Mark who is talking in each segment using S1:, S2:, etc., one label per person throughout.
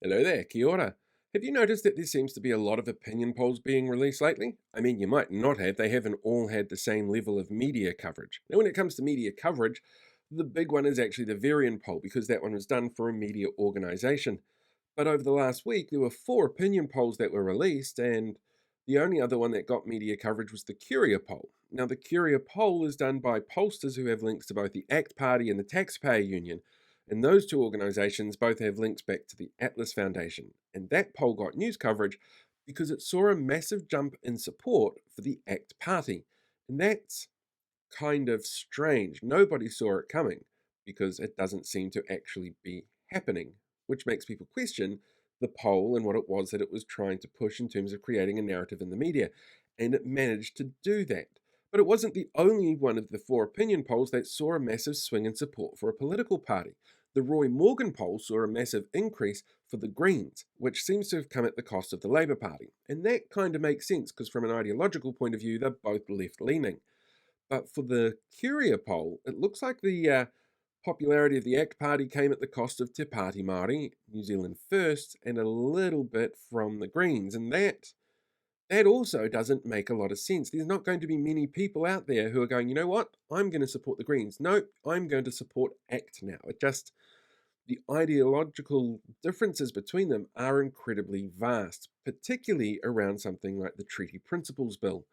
S1: Hello there, kia ora. Have you noticed that there seems to be a lot of opinion polls being released lately? I mean, you might not have, they haven't all had the same level of media coverage. Now, when it comes to media coverage, the big one is actually the variant poll because that one was done for a media organization. But over the last week, there were four opinion polls that were released, and the only other one that got media coverage was the Curia poll. Now, the Curia poll is done by pollsters who have links to both the ACT Party and the Taxpayer Union, and those two organizations both have links back to the Atlas Foundation. And that poll got news coverage because it saw a massive jump in support for the ACT Party. And that's kind of strange. Nobody saw it coming because it doesn't seem to actually be happening, which makes people question the poll and what it was that it was trying to push in terms of creating a narrative in the media. And it managed to do that. But it wasn't the only one of the four opinion polls that saw a massive swing in support for a political party. The Roy Morgan poll saw a massive increase for the Greens, which seems to have come at the cost of the Labour Party. And that kind of makes sense because, from an ideological point of view, they're both left leaning. But for the Curia poll, it looks like the popularity of the ACT Party came at the cost of Te Pāti Māori, New Zealand First, and a little bit from the Greens. And that also doesn't make a lot of sense. There's not going to be many people out there who are going, you know what, I'm going to support the Greens. No, I'm going to support ACT now. The ideological differences between them are incredibly vast, particularly around something like the Treaty Principles Bill.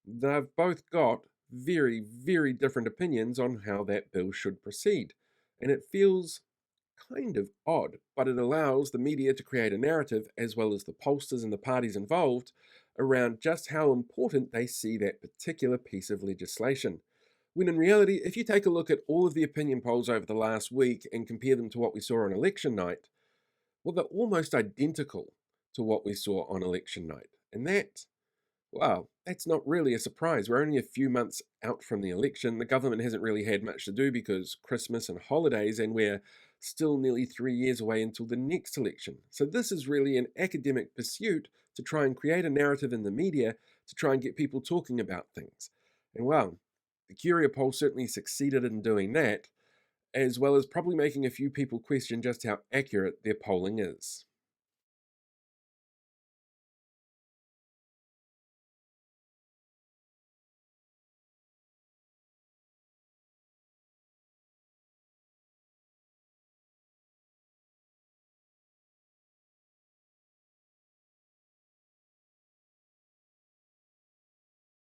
S1: They've both got very, very different opinions on how that bill should proceed. And it feels kind of odd, but it allows the media to create a narrative, as well as the pollsters and the parties involved, around just how important they see that particular piece of legislation. When in reality, if you take a look at all of the opinion polls over the last week and compare them to what we saw on election night, well, they're almost identical to what we saw on election night. And wow, that's not really a surprise. We're only a few months out from the election. The government hasn't really had much to do because Christmas and holidays, and we're still nearly 3 years away until the next election. So, this is really an academic pursuit to try and create a narrative in the media to try and get people talking about things. And wow, the Curia poll certainly succeeded in doing that, as well as probably making a few people question just how accurate their polling is.